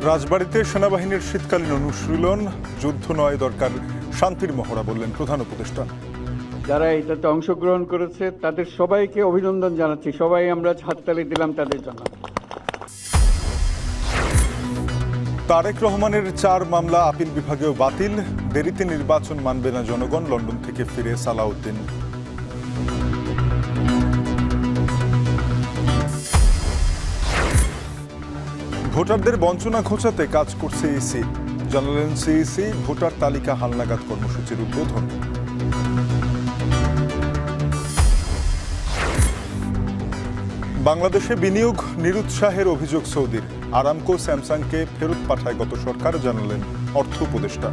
রাজবাড়ীতে সেনাবাহিনীর শীতকালীন অনুশীলন, যুদ্ধ নয় দরকার শান্তির মহড়া বললেন প্রধান উপদেষ্টা। যারা এটাতে অংশগ্রহণ করেছে তাদের সবাইকে অভিনন্দন জানাচ্ছি। সবাই আমরা হাততালি দিলাম তাদের জন্য। তারেক রহমানের 4 মামলা আপিল বিভাগেও বাতিল, দেরিতে নির্বাচন মানবে না জনগণ, লন্ডন থেকে ফিরে সালাউদ্দিন। ভোটারদের বঞ্চনা ঘোচাতে কাজ করছে ইসি, জানালেন সিইসি। ভোটার তালিকা হালনাগাদ কর্মসূচির উদ্বোধন। বাংলাদেশে বিনিয়োগ নিরুৎসাহের অভিযোগ সৌদির। আরামকো স্যামসাংকে ফেরত পাঠায় গত সরকার, জানালেন অর্থ উপদেষ্টা।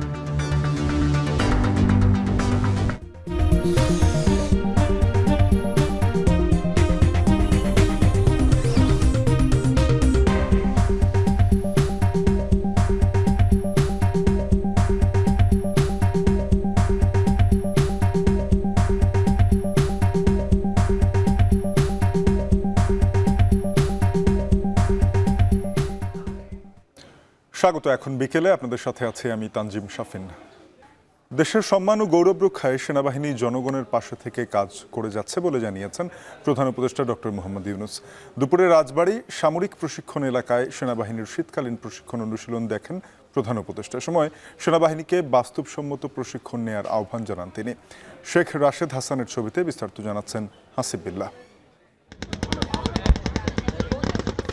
স্বাগত। এখন বিকেলে আপনাদের সাথে আছি আমি তানজিম শাফিন। দেশের সম্মান ও গৌরব রক্ষায় সেনাবাহিনী জনগণের পাশে থেকে কাজ করে যাচ্ছে বলে জানিয়েছেন প্রধান উপদেষ্টা ডক্টর মোহাম্মদ ইউনূস। দুপুরে রাজবাড়ী সামরিক প্রশিক্ষণ এলাকায় সেনাবাহিনীর শীতকালীন প্রশিক্ষণ অনুশীলন দেখেন প্রধান উপদেষ্টা। সময় সেনাবাহিনীকে বাস্তবসম্মত প্রশিক্ষণ নেয়ার আহ্বান জানান তিনি। শেখ রাশেদ হাসানের ছবিতে বিস্তারিত জানাচ্ছেন হাসিব বিল্লাহ।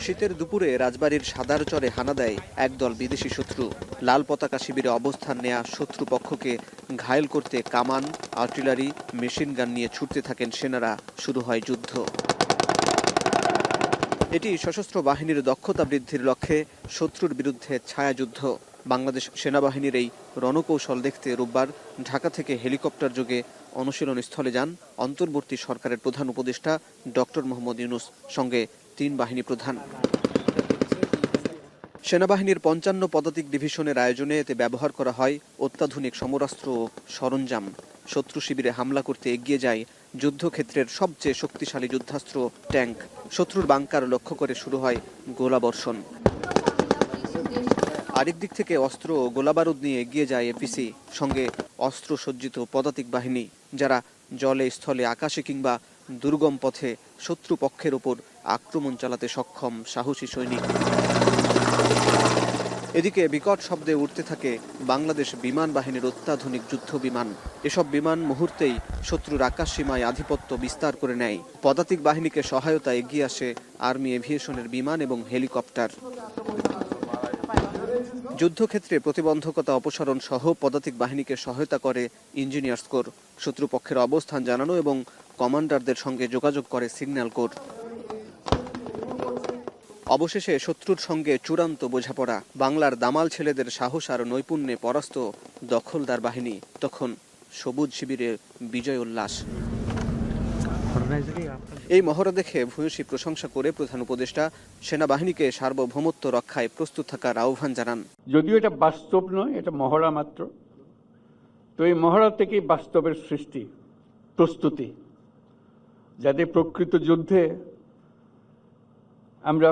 শীতের দুপুরে রাজবাড়ীর সাদার চরে হানা দেয় একদল বিদেশি শত্রু। লাল পতাকা শিবিরে অবস্থান নেয়া শত্রুপক্ষকে ঘায়েল করতে কামান, আর্টিলারি, মেশিন গান নিয়ে ছুটতে থাকেন সেনারা। শুরু হয় যুদ্ধ। এটি সশস্ত্র বাহিনীর দক্ষতা বৃদ্ধির লক্ষ্যে শত্রুর বিরুদ্ধে ছায়াযুদ্ধ। বাংলাদেশ সেনাবাহিনীর এই রণকৌশল দেখতে রোববার ঢাকা থেকে হেলিকপ্টার যোগে অনুশীলন স্থলে যান অন্তর্বর্তী সরকারের প্রধান উপদেষ্টা ডক্টর মোহাম্মদ ইউনূস, সঙ্গে 3 বাহিনী প্রধান। সেনাবাহিনীর 55 পদাতিক ডিভিশনের আয়োজনে এতে ব্যবহার করা হয় অত্যাধুনিক সমরাস্ত্র ও সরঞ্জাম। শত্রু শিবিরে হামলা করতে এগিয়ে যায় যুদ্ধক্ষেত্রের সবচেয়ে শক্তিশালী যুদ্ধাস্ত্র ট্যাঙ্ক। শত্রুর বাংকার লক্ষ্য করে শুরু হয় গোলাবর্ষণ। আরেক দিক থেকে অস্ত্র ও গোলাবারুদ নিয়ে এগিয়ে যায় এপিসি, সঙ্গে অস্ত্র সজ্জিত পদাতিক বাহিনী, যারা জলে, স্থলে, আকাশে কিংবা দুর্গম পথে শত্রু পক্ষের ওপর আক্রমণ চালাতে সক্ষম সাহসী সৈনিক। এদিকে বিকট শব্দে উঠতে থাকে বাংলাদেশ বিমান বাহিনীর অত্যাধুনিক যুদ্ধ বিমান। এসব বিমান মুহূর্তেই শত্রুর আকাশ সীমায় আধিপত্য বিস্তার করে নেয়। পদাতিক বাহিনীকে সহায়তা এগিয়ে আসে আর্মি এভিয়েশনের বিমান এবং হেলিকপ্টার। যুদ্ধক্ষেত্রে প্রতিবন্ধকতা অপসারণ সহ পদাতিক বাহিনীকে সহায়তা করে ইঞ্জিনিয়ার্স কোর। শত্রুপক্ষের অবস্থান জানানো এবং কমান্ডারদের সঙ্গে যোগাযোগ করে সিগন্যাল কোর। অবশেষে শত্রুর সঙ্গে চূড়ান্ত বোঝাপড়া। বাংলার দামাল ছেলেদের সাহস আর নৈপুণ্যে পরাস্ত দখলদার বাহিনী। তখন সবুজ শিবিরে বিজয় উল্লাস। এই মহড়া দেখে ভূয়সী প্রশংসা করে প্রধান উপদেষ্টা সেনাবাহিনীকে সার্বভৌমত্ব রক্ষায় প্রস্তুত থাকার আহ্বান জানান। যদিও এটা বাস্তব নয়, এটা মহড়া মাত্র, তো এই মহড়া থেকেই বাস্তবের সৃষ্টি, প্রস্তুতি, যাতে প্রকৃত যুদ্ধে আমরা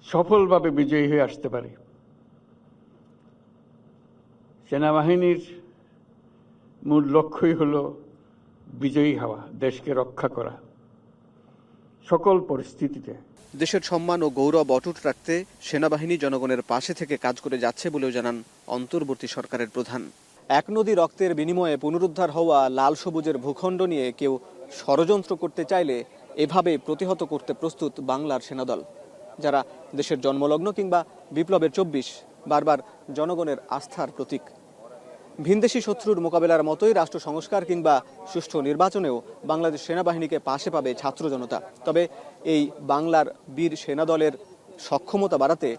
সফলভাবে বিজয়ী হয়ে আসতে পারি। সেনাবাহিনীর মূল লক্ষ্যই হলো বিজয়ী হওয়া, দেশকে রক্ষা করা সকল পরিস্থিতিতে। দেশের সম্মান ও গৌরব অটুট রাখতে সেনাবাহিনী জনগণের পাশে থেকে কাজ করে যাচ্ছে বলেও জানান অন্তর্বর্তী সরকারের প্রধান। এক নদী রক্তের বিনিময়ে পুনরুদ্ধার হওয়া লাল সবুজের ভূখণ্ড নিয়ে কেউ ষড়যন্ত্র করতে চাইলে এভাবে প্রতিহত করতে প্রস্তুত বাংলার সেনাদল, যারা দেশের জন্মলগ্ন কিংবা বিপ্লবের 24 বারবার জনগণের আস্থার প্রতীক। ভিনদেশি শত্রুর মোকাবেলার মতোই রাষ্ট্র সংস্কার কিংবা সুষ্ঠু নির্বাচনেও বাংলাদেশ সেনাবাহিনীকে পাশে পাবে ছাত্র জনতা। তবে এই বাংলার বীর সেনাদলের সক্ষমতা বাড়াতে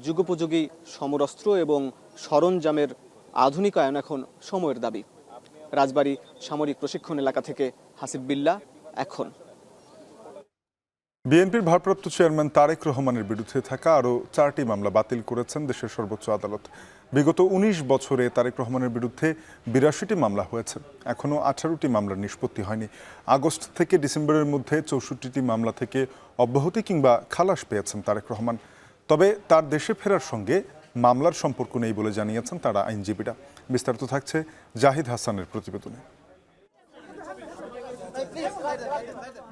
যুগোপযোগী সমরাস্ত্র এবং সরঞ্জামের আধুনিকায়ন এখন সময়ের দাবি। রাজবাড়ী সামরিক প্রশিক্ষণ এলাকা থেকে হাসিব বিল্লাহ, এখন। বিএনপির ভারপ্রাপ্ত চেয়ারম্যান তারেক রহমানের বিরুদ্ধে থাকা আরও 4টি মামলা বাতিল করেছেন দেশের সর্বোচ্চ আদালত। বিগত 19 বছরে তারেক রহমানের বিরুদ্ধে 82টি মামলা হয়েছে, এখনও 18টি মামলার নিষ্পত্তি হয়নি। আগস্ট থেকে ডিসেম্বরের মধ্যে 64টি মামলা থেকে অব্যাহতি কিংবা খালাস পেয়েছেন তারেক রহমান। তবে তার দেশে ফেরার সঙ্গে মামলার সম্পর্ক নেই বলে জানিয়েছেন তারা আইনজীবীরা। বিস্তারিত থাকছে জাহিদ হাসানের প্রতিবেদনে।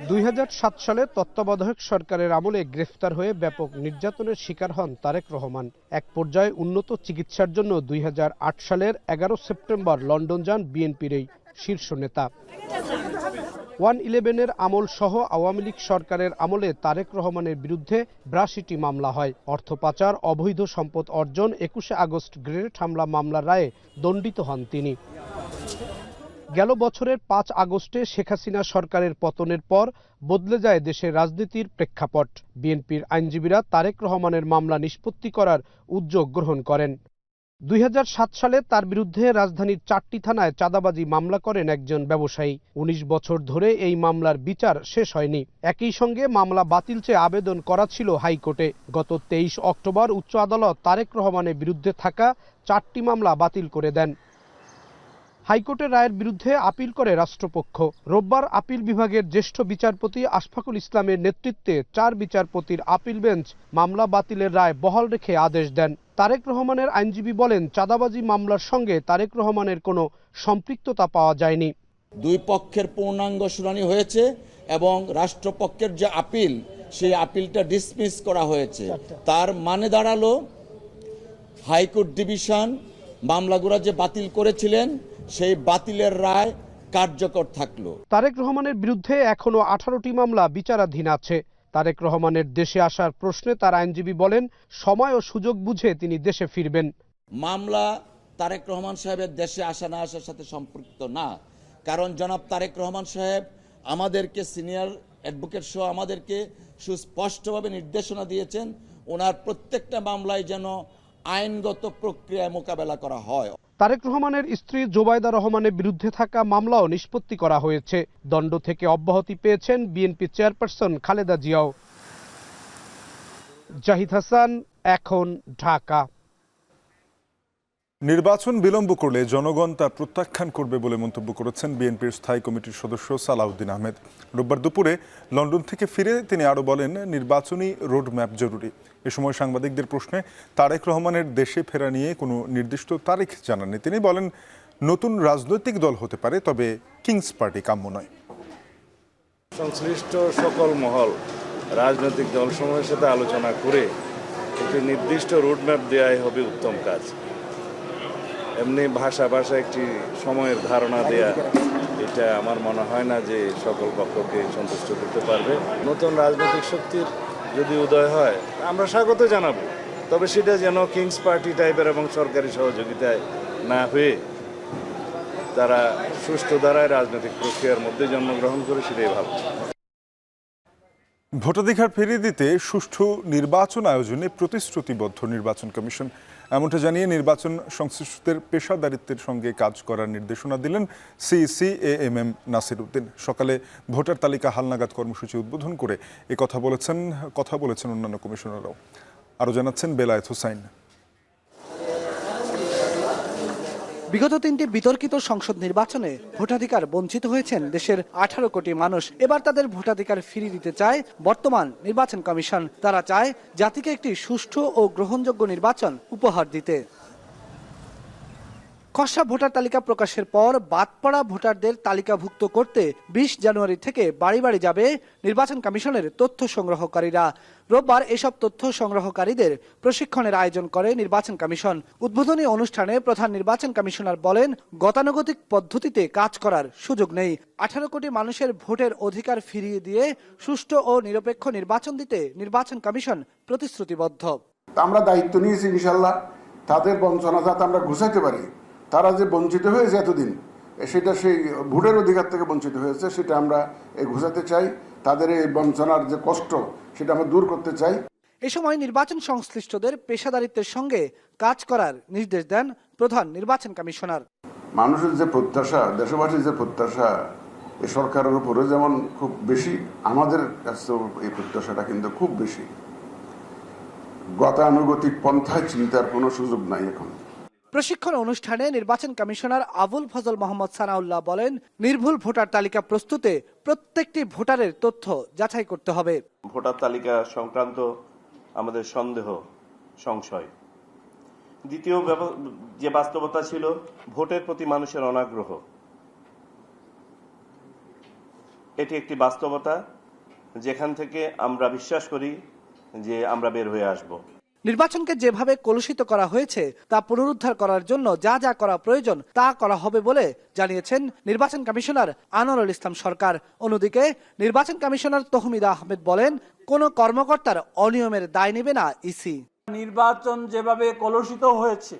2007 সালে তত্ত্বাবধায়ক সরকারের আমলে গ্রেফতার হয়ে ব্যাপক নির্যাতনের শিকার হন তারেক রহমান। এক পর্যায়ে উন্নত চিকিৎসার জন্য 2008 সালের 11 সেপ্টেম্বর লন্ডন যান বিএনপির এই শীর্ষ নেতা। 111-এর আমল সহ আওয়ামী লীগ সরকারের আমলে তারেক রহমানের বিরুদ্ধে 82টি মামলা হয়। অর্থ পাচার, অবৈধ সম্পদ অর্জন, 21 আগস্ট গ্রেনেড হামলা মামলার রায়ে দণ্ডিত হন তিনি। গেল বছরের 5 আগস্টে শেখ হাসিনা সরকারের পতনের পর বদলে যায় দেশের রাজনীতির প্রেক্ষাপট। বিএনপির আইনজীবীরা তারেক রহমানের মামলা নিষ্পত্তি করার উদ্যোগ গ্রহণ করেন। 2007 সালে তার বিরুদ্ধে রাজধানীর 4টি থানায় চাঁদাবাজি মামলা করেন একজন ব্যবসায়ী। 19 বছর ধরে এই মামলার বিচার শেষ হয়নি। একই সঙ্গে মামলা বাতিল চেয়ে আবেদন করা ছিল হাইকোর্টে। গত 23 অক্টোবর উচ্চ আদালত তারেক রহমানের বিরুদ্ধে থাকা 4টি মামলা বাতিল করে দেন। হাইকোর্টের রায়ের বিরুদ্ধে আপিল করে রাষ্ট্রপক্ষ। রোববার আপিল বিভাগের জ্যেষ্ঠ বিচারপতি আশফাকুল ইসলামের নেতৃত্বে 4 বিচারপতির আপিল বেঞ্চ মামলা বাতিলের রায় বহাল রেখে আদেশ দেন। তারেক রহমানের আইনজীবী বলেন, চাঁদাবাজি মামলার সঙ্গে তারেক রহমানের কোনো সম্পৃক্ততা পাওয়া যায়নি। দুই পক্ষের পূর্ণাঙ্গ শুনানি হয়েছে এবং রাষ্ট্রপক্ষের যে আপিল, সেই আপিলটা ডিসমিস করা হয়েছে। তার মানে দাঁড়ালো হাইকোর্ট ডিভিশন মামলাগুলো যে বাতিল করেছিলেন সেই বাতিলের রায় কার্যকর থাকলো। তারেক রহমানের বিরুদ্ধে এখনো 18টি মামলা বিচারাধীন আছে। তারেক রহমানের দেশে আসার প্রশ্নে তার আইনজীবী বলেন, সময় ও সুযোগ বুঝে তিনি দেশে ফিরবেন। মামলা তারেক রহমান সাহেবের দেশে আসা না আসার সাথে সম্পৃক্ত না, কারণ জনাব তারেক রহমান সাহেব আমাদেরকে সিনিয়র অ্যাডভোকেট সহ আমাদেরকে সুস্পষ্টভাবে নির্দেশনা দিয়েছেন ওনার প্রত্যেকটা মামলায় যেন আইনগত প্রক্রিয়ায় মোকাবেলা করা হয়। তারেক রহমানের স্ত্রী জোবায়দা রহমানের বিরুদ্ধে থাকা মামলাও নিষ্পত্তি করা হয়েছে। দণ্ড থেকে অব্যাহতি পেয়েছেন BNP chairperson Khaleda Xiao. Zahid Hasan, এখন, ঢাকা। নির্বাচন বিলম্ব করলে জনগণ তা প্রত্যাখ্যান করবে বলে মন্তব্য করেছেন বিএনপির স্থায়ী কমিটির সদস্য সালাউদ্দিন আহমেদ। রোববার দুপুরে লন্ডন থেকে ফিরে তিনি আরও বলেন, নির্বাচনী রোডম্যাপ জরুরি। এ সময় সাংবাদিকদের প্রশ্নে তারেক রহমানের দেশে ফেরা নিয়ে কোনো নির্দিষ্ট তারিখ জানাননি। তিনি বলেন, নতুন রাজনৈতিক দল হতে পারে, তবে কিংস পার্টি কাম্য নয়। সংশ্লিষ্ট সকল মহল রাজনৈতিক দলসমূহের সাথে আলোচনা করে একটি নির্দিষ্ট রোডম্যাপ দেওয়াই হবে উত্তম কাজ। এমনি ভাষা একটি সময়ের ধারণা দেয়া, এটা আমার মনে হয় না যে সকল পক্ষকে সন্তুষ্ট করতে পারবে। নতুন রাজনৈতিক শক্তির যদি উদয় হয় আমরা স্বাগত জানাবো, তবে সেটা যেন কিংস পার্টি টাইপের এবং সরকারি সহযোগিতায় না হয়ে তারা সুষ্ঠু ধারায় রাজনৈতিক প্রক্রিয়ার মধ্যে জন্মগ্রহণ করে, সেটাই ভালো। ভোটাধিকার ফিরিয়ে দিতে সুষ্ঠু নির্বাচন আয়োজনে প্রতিশ্রুতিবদ্ধ নির্বাচন কমিশন। এমনটা জানিয়ে নির্বাচন সংশ্লিষ্টদের পেশাদারিত্বের সঙ্গে কাজ করার নির্দেশনা দিলেন CCAMM নাসির উদ্দিন। সকালে ভোটার তালিকা হালনাগাদ কর্মসূচি উদ্বোধন করে কথা বলেছেন অন্যান্য কমিশনাররাও। আরও জানাচ্ছেন বেলায়েত হোসাইন। বিগত 3টি বিতর্কিত সংসদ নির্বাচনে ভোটাধিকার বঞ্চিত হয়েছেন দেশের 18 কোটি মানুষ। এবার তাদের ভোটাধিকার ফিরিয়ে দিতে চায় বর্তমান নির্বাচন কমিশন। তারা চায় জাতিকে একটি সুষ্ঠু ও গ্রহণযোগ্য নির্বাচন উপহার দিতে। খসড়া ভোটার তালিকা প্রকাশের পর বাদ পড়া ভোটারদের তালিকাভুক্ত করতে 20 জানুয়ারি থেকে বাড়ি বাড়ি যাবে নির্বাচন কমিশনের তথ্য সংগ্রহকারীরা। রোববার এসব তথ্য সংগ্রহকারীদের প্রশিক্ষণের আয়োজন করে নির্বাচন কমিশন। উদ্বোধনী অনুষ্ঠানে প্রধান নির্বাচন কমিশনার বলেন, গতানুগতিক পদ্ধতিতে কাজ করার সুযোগ নেই। 18 কোটি মানুষের ভোটের অধিকার ফিরিয়ে দিয়ে সুষ্ঠু ও নিরপেক্ষ নির্বাচন দিতে নির্বাচন কমিশন প্রতিশ্রুতিবদ্ধ। আমরা দায়িত্ব নিয়েছি ইনশাল্লাহ তাদের বঞ্চনা যাতে আমরা ঘুষাইতে পারি। তারা যে বঞ্চিত হয়েছে এতদিন, সেটা সেই ভোটের অধিকার থেকে বঞ্চিত হয়েছে, সেটা আমরা ঘুষাতে চাই। তাদের এই বঞ্চনার যে কষ্ট, সেটা আমরা দূর করতে চাই। এ সময় নির্বাচন সংশ্লিষ্টদের পেশাদারিত্বের সঙ্গে কাজ করার নির্দেশ দেন প্রধান নির্বাচন কমিশনার। মানুষের যে প্রত্যাশা, দেশবাসীর যে প্রত্যাশা এই সরকারের উপরে যেমন খুব বেশি, আমাদের কাছে এই প্রত্যাশাটা কিন্তু খুব বেশি। গতানুগতিক পন্থায় চিন্তার কোনো সুযোগ নাই এখন। প্রশিক্ষণ অনুষ্ঠানে নির্বাচন কমিশনার আবুল ফজল মোহাম্মদ সানাউল্লাহ বলেন, নির্ভুল ভোটার তালিকা প্রস্তুতে প্রত্যেকটি ভোটারের তথ্য যাচাই করতে হবে। ভোটার তালিকা সংক্রান্ত আমাদের সন্দেহ, সংশয়। দ্বিতীয় যে বাস্তবতা ছিল ভোটের প্রতি মানুষের অনাগ্রহ। এটি একটি বাস্তবতা যেখান থেকে আমরা বিশ্বাস করি যে আমরা বের হয়ে আসব। নির্বাচনকে যেভাবে কলুষিত করা হয়েছে তা পুনরুদ্ধার করার জন্য যা যা করা প্রয়োজন তা করা হবে বলে জানিয়েছেন নির্বাচন কমিশনার আনোয়ারুল ইসলাম সরকার। অন্যদিকে নির্বাচন কমিশনার তহমিদা আহমেদ বলেন, কোন কর্মকর্তার অনিয়মের দায় নেবে না ইসি। নির্বাচন যেভাবে কলুষিত হয়েছে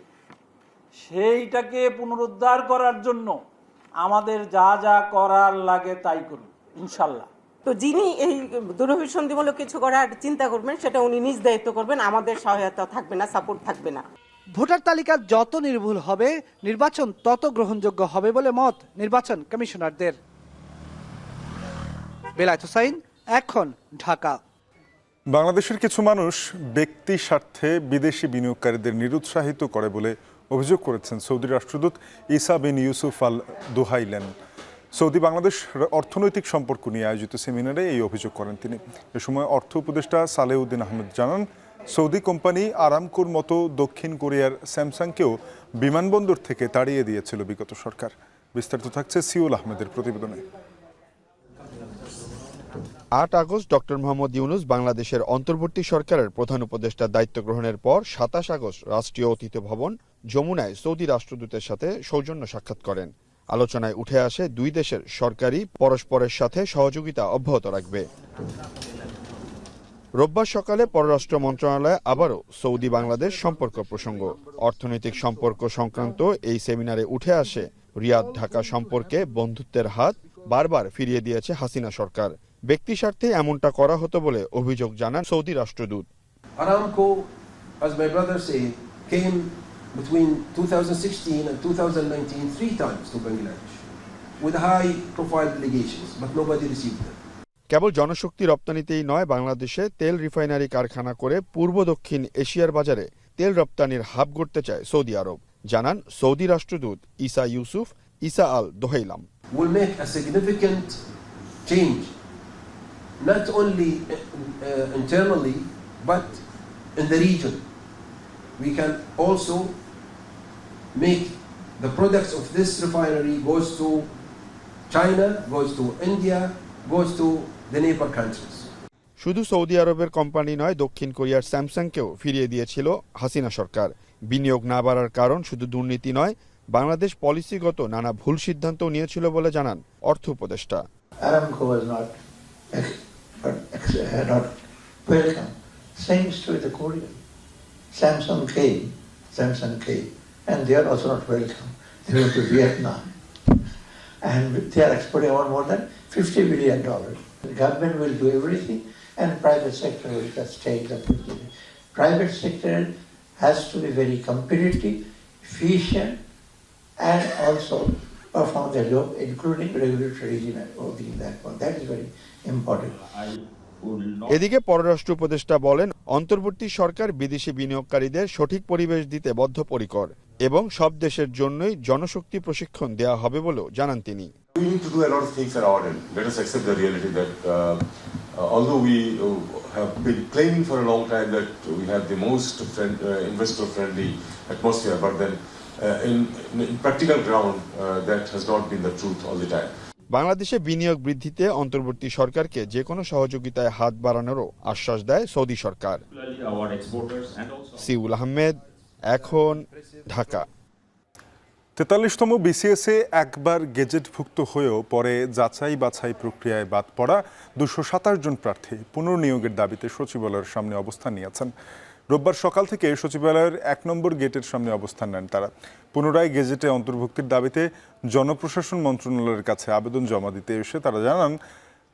সেইটাকে পুনরুদ্ধার করার জন্য আমাদের যা যা করার লাগে তাই করুন ইনশাল্লাহ। তো যিনি এই দুরভিসন্ধিমূলক কিছু করার চিন্তা করবেন সেটা উনি নিজ দায়িত্ব করবেন, আমাদের সহায়তা থাকবে না, সাপোর্ট থাকবে না। ভোটার তালিকা যত নির্ভুল হবে নির্বাচন তত গ্রহণযোগ্য হবে বলে মত নির্বাচন কমিশনারদের। বেলায়েত হোসাইন, এখন, ঢাকা। বাংলাদেশের কিছু মানুষ ব্যক্তি স্বার্থে বিদেশি বিনিয়োগকারীদের নিরুৎসাহিত করে বলে অভিযোগ করেছেন সৌদি রাষ্ট্রদূত ইসা বিন ইউসুফ আল দুহাইলেন। সৌদি বাংলাদেশ অর্থনৈতিক সম্পর্ক নিয়ে আয়োজিত সেমিনারে এই অভিযোগ করেন তিনি। এ সময় অর্থ উপদেষ্টা সালেউদ্দিন আহমেদ জানান, সৌদি কোম্পানি আরামকোর মতো দক্ষিণ কোরিয়ার স্যামসাংকেও বিমানবন্দর থেকে তাড়িয়ে দিয়েছিল বিগত সরকার। বিস্তারিত থাকছে সিউল আহমেদের প্রতিবেদনে। ৮ আগস্ট ডক্টর মোহাম্মদ ইউনূস বাংলাদেশের অন্তর্বর্তী সরকারের প্রধান উপদেষ্টার দায়িত্ব গ্রহণের পর ২৭ আগস্ট রাষ্ট্রীয় অতিথি ভবন যমুনায় সৌদি রাষ্ট্রদূতের সাথে সৌজন্য সাক্ষাৎ করেন। আলোচনায় উঠে আসে দুই দেশের সরকারই পরস্পরের সাথে সহযোগিতা অব্যাহত রাখবে। রোববার সকালে পররাষ্ট্র মন্ত্রণালয়ে আবারও সৌদি বাংলাদেশ সম্পর্ক প্রসঙ্গ। অর্থনৈতিক সম্পর্ক সংক্রান্ত এই সেমিনারে উঠে আসে রিয়াদ ঢাকা সম্পর্কে বন্ধুত্বের হাত বারবার ফিরিয়ে দিয়েছে হাসিনা সরকার। ব্যক্তি স্বার্থে এমনটা করা হতো বলে অভিযোগ জানান সৌদি রাষ্ট্রদূত। Aramco, as my brother said, came between 2016 and 2019 3 times to Bangladesh with high profile delegations, but nobody received them. কেবল জনশক্তি রপ্তানিতেই নয়, বাংলাদেশে তেল রিফাইনারি কারখানা করে পূর্ব দক্ষিণ এশিয়ার বাজারে তেল রপ্তানির হাব গড়তে চায় সৌদি আরব, জানান সৌদি রাষ্ট্রদূত ইসা ইউসুফ ইসা আল দোহাইলাম। Will make a significant change not only internally but in the region. We can also make the products of this refinery goes to China, goes to India, goes to the neighbor countries. শুধু Saudi আরবের company নয়, দক্ষিণ কোরিয়ার স্যামসাংকেও ফিরিয়ে দিয়েছিল হাসিনা সরকার। বিনিয়োগ না বাড়ার কারণ শুধু দুর্নীতি নয়, বাংলাদেশ পলিসিগত নানা ভুল সিদ্ধান্ত নিয়েছিল বলে জানান অর্থ উপদেষ্টা। Aramco was not welcome. Same story the Korean. Samsung came, and they are also not welcome. They went to Vietnam, and they are exporting more than $50 billion. The government will do everything, and private sector will just take the opportunity. Private sector has to be very competitive, efficient, and also perform their job, including regulatory regime and everything that one. That is very important. এদিকে পররাষ্ট্র উপদেষ্টা বলেন, অন্তর্বর্তী সরকার বিদেশি বিনিয়োগকারীদের সঠিক পরিবেশ দিতে বদ্ধপরিকর এবং সব দেশের জন্যই জনশক্তি প্রশিক্ষণ দেওয়া হবে বলেও জানান তিনি। We need to do a lot of things at our end. Let us accept the reality that although we have been claiming for a long time that we have the most investor-friendly atmosphere, but then in practical ground that has not been the truth all the time. বাংলাদেশে বিনিয়োগ বৃদ্ধিতে অন্তর্বর্তী সরকারকে যে কোনো সহযোগিতায় হাত বাড়ানোরও আশ্বাস দেয় সৌদি সরকার। সিউল আহমেদ, এখন, ঢাকা। ৪৩তম বিসিএসে একবার গেজেটভুক্ত হয়েও পরে যাচাই বাছাই প্রক্রিয়ায় বাদ পড়া ২২৭ জন প্রার্থী পুনর্নিয়োগের দাবিতে সচিবালয়ের সামনে অবস্থান নিয়েছেন। রোববার সকাল থেকে সচিবালয়ের ১ নম্বর গেটের সামনে অবস্থান নেন তারা। পুনরায় গেজেটে অন্তর্ভুক্তির দাবিতে জনপ্রশাসন মন্ত্রণালয়ের কাছে আবেদন জমা দিতে এসে তারা জানান,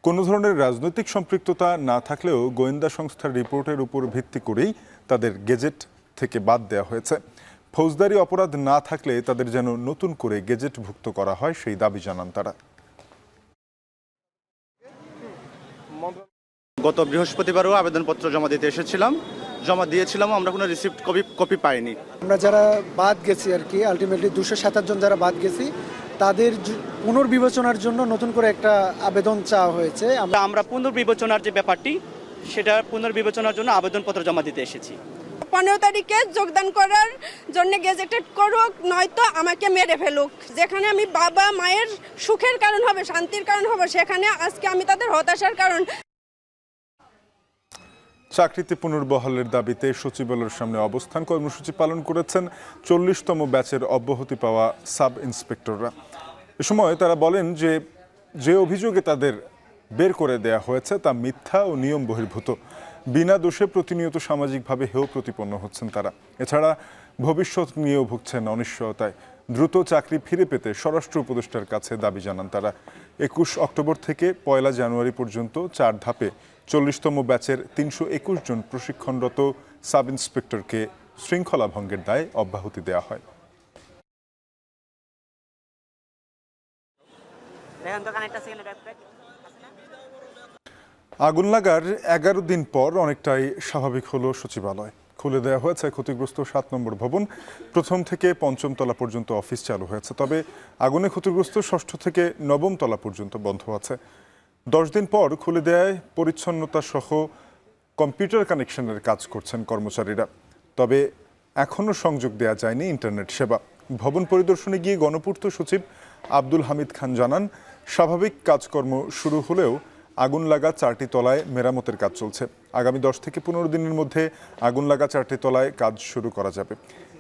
কোনো ধরনের রাজনৈতিক সম্পৃক্ততা না থাকলেও গোয়েন্দা সংস্থার রিপোর্টের উপর ভিত্তি করেই তাদের গেজেট থেকে বাদ দেওয়া হয়েছে। ফৌজদারি অপরাধ না থাকলে তাদের যেন নতুন করে গেজেটভুক্ত করা হয় সেই দাবি জানান তারা। গত বৃহস্পতিবারও আবেদনপত্র জমা দিতে এসেছিলাম, জমা দিয়েছিলাম, আমরা কোনো রিসিপ্ট কপি পাইনি। আমরা যারা বাদ গেছি আর কি, আলটিমেটলি 227 জন যারা বাদ গেছি তাদের পুনর্বিবেচনার জন্য নতুন করে একটা আবেদন চাওয়া হয়েছে। আমরা পুনর্বিবেচনার যে ব্যাপারটি সেটা পুনর্বিবেচনার জন্য আবেদনপত্র জমা দিতে এসেছি। 15 তারিখে যোগদান করার জন্য গেজেটেড করুক, নয়তো আমাকে মেরে ফেলুক। যেখানে আমি বাবা মায়ের সুখের কারণ হবে, শান্তির কারণ হবে, সেখানে আজকে আমি তাদের হতাশার কারণ। চাকরিতে পুনর্বহালের দাবিতে সচিবালয়ের সামনে অবস্থান কর্মসূচি পালন করেছেন 40তম ব্যাচের অব্যাহতি পাওয়া সাব ইন্সপেক্টররা। এ সময় তারা বলেন যে অভিযোগে তাদের বের করে দেয়া হয়েছে তা মিথ্যা ও নিয়ম বহির্ভূত। বিনা দোষে প্রতিনিয়ত সামাজিকভাবে হেয় প্রতিপন্ন হচ্ছেন তারা। এছাড়া ভবিষ্যৎ নিয়েও ভুগছেন অনিশ্চয়তায়। দ্রুত চাকরি ফিরে পেতে স্বরাষ্ট্র উপদেষ্টার কাছে দাবি জানান তারা। 21 অক্টোবর থেকে 1 জানুয়ারি পর্যন্ত 4 ধাপে 40তম ব্যাচের 321 জন প্রশিক্ষণরত সাব ইন্সপেক্টরকে শৃঙ্খলা ভঙ্গের দায়ে অব্যাহতি দেওয়া হয়। আগুন লাগার 11 দিন পর অনেকটাই স্বাভাবিক হলো সচিবালয়। খুলে দেওয়া হয়েছে ক্ষতিগ্রস্ত 7 নম্বর ভবন। প্রথম থেকে 5ম তলা পর্যন্ত অফিস চালু হয়েছে, তবে আগুনে ক্ষতিগ্রস্ত 6ষ্ঠ থেকে 9ম তলা পর্যন্ত বন্ধ আছে। 10 দিন পর খুলে দেওয়ায় পরিচ্ছন্নতা সহ কম্পিউটার কানেকশনের কাজ করছেন কর্মচারীরা। তবে এখনও সংযোগ দেওয়া যায়নি ইন্টারনেট সেবা। ভবন পরিদর্শনে গিয়ে গণপূর্ত সচিব আব্দুল হামিদ খান জানান, স্বাভাবিক কাজকর্ম শুরু হলেও আগুন লাগা 4টি তলায় মেরামতের কাজ চলছে। আগামী 10 থেকে 15 দিনের মধ্যে আগুন লাগা 4টি তলায় কাজ শুরু করা যাবে।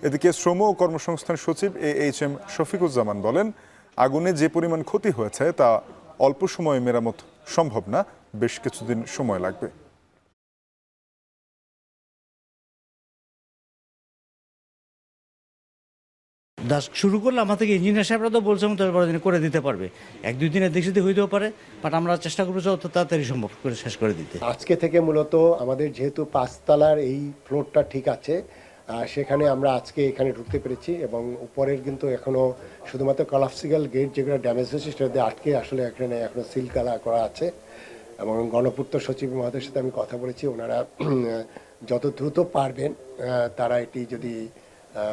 এদিকে শ্রম ও কর্মসংস্থান সচিব AHM শফিকুজ্জামান বলেন, আগুনে যে পরিমাণ ক্ষতি হয়েছে তা অল্প সময়ে মেরামত সম্ভব না, বেশ কিছুদিন সময় লাগবে। শুরু করলে আমাদের ইঞ্জিনিয়ার সাহেবরা তো বলছে 10-12 দিনে করে দিতে পারবে। 1-2 দিনের দেখে হইতেও পারে, বাট আমরা চেষ্টা করবো যত তাড়াতাড়ি সম্ভব করে শেষ করে দিতে। আজকে থেকে মূলত আমাদের যেহেতু 5 তলার এই ফ্লোরটা ঠিক আছে, সেখানে আমরা আজকে এখানে ঢুকতে পেরেছি এবং উপরের কিন্তু এখনো শুধুমাত্র কলাপসিক্যাল গেট যেগুলো ড্যামেজ হয়েছে সেটাতে আটকে আসলে এখানে এখনো সিল করা আছে। এবং গণপূর্ত সচিব মহোদয়ের সাথে আমি কথা বলেছি, ওনারা যত দ্রুত পারবেন তারা এটি যদি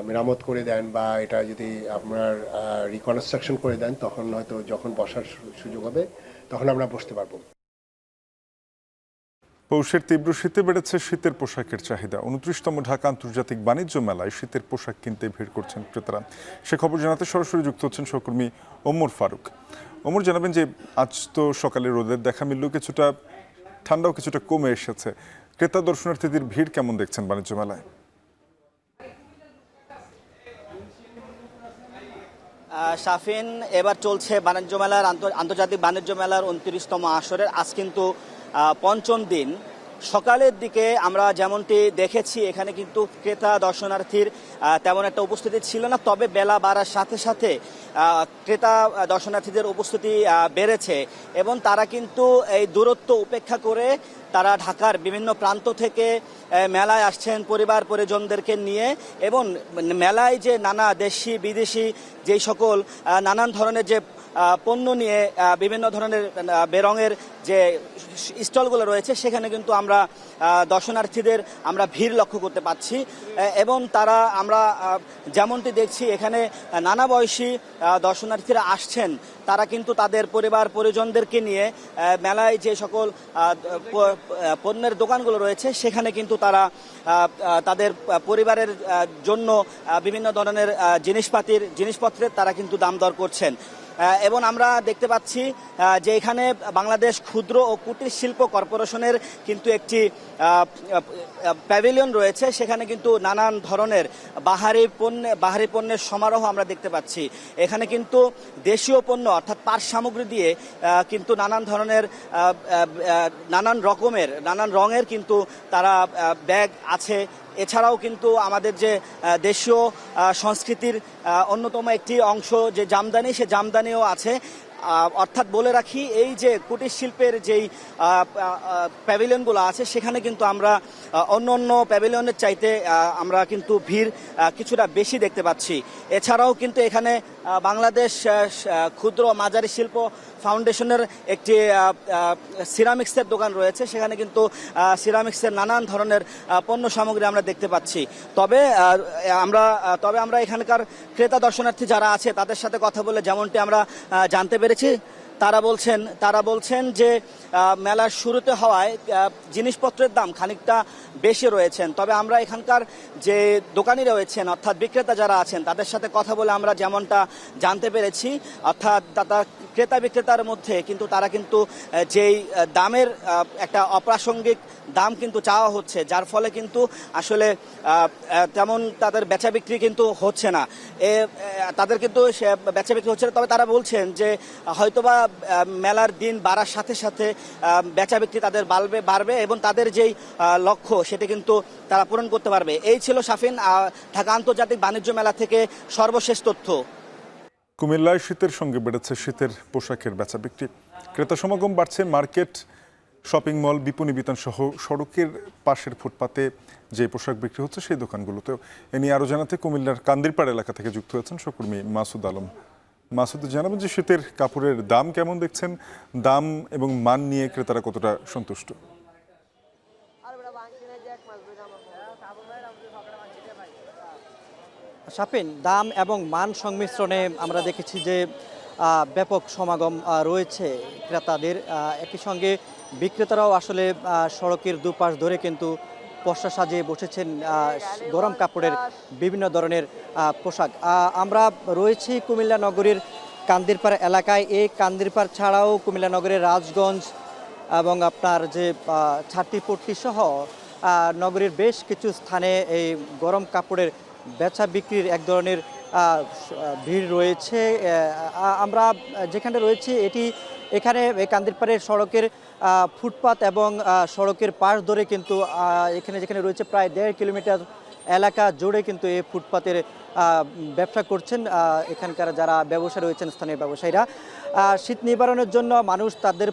মেরামত করে দেন বা এটা যদি আপনার রিকনস্ট্রাকশন করে দেন, তখন হয়তো যখন বসার সুযোগ হবে তখন আমরা বসতে পারবো। পৌষের তীব্র শীতে বেড়েছে শীতের পোশাকের চাহিদা। 29তম ঢাকা আন্তর্জাতিক বাণিজ্য মেলায় শীতের পোশাক কিনতে ভিড় করছেন ক্রেতারা। সে খবর জানাতে সরাসরি যুক্ত হচ্ছেন সহকর্মী ওমর ফারুক। ওমর, জানাবেন যে আজ তো সকালে রোদের দেখা মিললেও কিছুটা ঠান্ডাও কিছুটা কমে এসেছে। ক্রেতা দর্শনার্থীদের ভিড় কেমন দেখছেন বাণিজ্য মেলায়? শাফিন, এবার চলছে বাণিজ্য মেলার আন্তর্জাতিক বাণিজ্য মেলার 29তম আসরের আজ কিন্তু 5ম দিন। সকালের দিকে আমরা যেমনটি দেখেছি এখানে কিন্তু ক্রেতা দর্শনার্থীর তেমন একটা উপস্থিতি ছিল না, তবে বেলা বাড়ার সাথে সাথে ক্রেতা দর্শনার্থীদের উপস্থিতি বেড়েছে এবং তারা কিন্তু এই দূরত্ব উপেক্ষা করে তারা ঢাকার বিভিন্ন প্রান্ত থেকে মেলায় আসছেন পরিবার পরিজনদেরকে নিয়ে। এবং মেলায় যে নানা দেশি বিদেশি যেই সকল নানান ধরনের যে পণ্য নিয়ে বিভিন্ন ধরনের বেরঙের যে স্টলগুলো রয়েছে সেখানে কিন্তু আমরা দর্শনার্থীদের আমরা ভিড় লক্ষ্য করতে পাচ্ছি। এবং তারা আমরা যেমনটি দেখছি এখানে নানা বয়সী দর্শনার্থীরা আসছেন, তারা কিন্তু তাদের পরিবার পরিজনদেরকে নিয়ে মেলায় যে সকল পণ্যের দোকানগুলো রয়েছে সেখানে কিন্তু তারা তাদের পরিবারের জন্য বিভিন্ন ধরনের জিনিসপত্রের তারা কিন্তু দাম দর করছেন। এবং আমরা দেখতে পাচ্ছি যে এখানে বাংলাদেশ ক্ষুদ্র ও কুটির শিল্প কর্পোরেশনের কিন্তু একটি প্যাভিলিয়ন রয়েছে, সেখানে কিন্তু নানান ধরনের বাহারি পণ্যের সমারোহ আমরা দেখতে পাচ্ছি। এখানে কিন্তু দেশীয় পণ্য অর্থাৎ পাট সামগ্রী দিয়ে কিন্তু নানান ধরনের নানান রঙের কিন্তু তারা ব্যাগ আছে। এছাড়াও কিন্তু আমাদের যে দেশীয় সংস্কৃতির অন্যতম একটি অংশ যে জামদানি, সে জামদানিও আছে। অর্থাৎ বলে রাখি, এই যে কুটির শিল্পের যেই প্যাভিলিয়নগুলো আছে সেখানে কিন্তু আমরা অন্য প্যাভিলিয়নের চাইতে আমরা কিন্তু ভিড় কিছুটা বেশি দেখতে পাচ্ছি। এছাড়াও কিন্তু এখানে বাংলাদেশ ক্ষুদ্র মাঝারি শিল্প ফাউন্ডেশনের একটি সিরামিক্সের দোকান রয়েছে, সেখানে কিন্তু সিরামিক্সের নানান ধরনের পণ্য সামগ্রী আমরা দেখতে পাচ্ছি। তবে আমরা এখানকার ক্রেতা দর্শনার্থী যারা আছে তাদের সাথে কথা বলে যেমনটি আমরা জানতে পেরেছি তারা বলছেন যে মেলার শুরুতে হওয়ায় জিনিসপত্রের দাম খানিকটা বেশি রয়েছেন। তবে আমরা এখানকার যে দোকানি রয়েছেন অর্থাৎ বিক্রেতা যারা আছেন তাদের সাথে কথা বলে আমরা যেমনটা জানতে পেরেছি, অর্থাৎ ক্রেতা বিক্রেতার মধ্যে কিন্তু তারা কিন্তু যেই দামের একটা অপ্রাসঙ্গিক দাম কিন্তু চাওয়া হচ্ছে, যার ফলে কিন্তু আসলে তেমন তাদের বেচা বিক্রি কিন্তু হচ্ছে না। তাদের কিন্তু বেচা বিক্রি হচ্ছে না। তবে তারা বলছেন যে হয়তোবা মেলার দিন বাড়ার সাথে সাথে বেচা বিক্রি তাদের বাড়বে এবং তাদের যেই লক্ষ্য সেটা কিন্তু তারা পূরণ করতে পারবে। এই ছিল শাফিন ঢাকা আন্তর্জাতিক বাণিজ্য মেলা থেকে সর্বশেষ তথ্য। কুমিল্লায় শীতের সঙ্গে বেড়েছে শীতের পোশাকের বেচা বিক্রি, ক্রেতা সমাগম বাড়ছে। মার্কেট, শপিং মল, বিপণী বিতান সহ সড়কের পাশের ফুটপাতে যে পোশাক বিক্রি হচ্ছে সেই দোকানগুলোতেও। এ নিয়ে আরও জানাতে কুমিল্লার কান্দিরপাড় এলাকা থেকে যুক্ত হয়েছেন সহকর্মী মাসুদ আলম। মাসুদ, জানাবেন যে শীতের কাপড়ের দাম কেমন দেখছেন, দাম এবং মান নিয়ে ক্রেতারা কতটা সন্তুষ্ট? শাফিন, দাম এবং মান সংমিশ্রণে আমরা দেখেছি যে ব্যাপক সমাগম রয়েছে ক্রেতাদের। একই সঙ্গে বিক্রেতারাও আসলে সড়কের দুপাশ ধরে কিন্তু পসরা সাজিয়ে বসেছেন গরম কাপড়ের বিভিন্ন ধরনের পোশাক। আমরা রয়েছি কুমিল্লা নগরীর কান্দিরপাড় এলাকায়। এই কান্দিরপাড় ছাড়াও কুমিল্লা নগরের রাজগঞ্জ এবং আপনার যে ছাত্রীপট্টি সহ নগরীর বেশ কিছু স্থানে এই গরম কাপড়ের বেচা বিক্রির এক ধরনের ভিড় রয়েছে। আমরা যেখানে রয়েছি এখানে কান্দিরপাড়ের সড়কের ফুটপাত এবং সড়কের পাশ ধরে কিন্তু এখানে যেখানে রয়েছে প্রায় 1.5 কিলোমিটার এলাকা জুড়ে কিন্তু এই ফুটপাতের ব্যবসা করছেন এখানকার যারা ব্যবসায়ী রয়েছেন, স্থানীয় ব্যবসায়ীরা। শীত নিবারণের জন্য মানুষ তাদের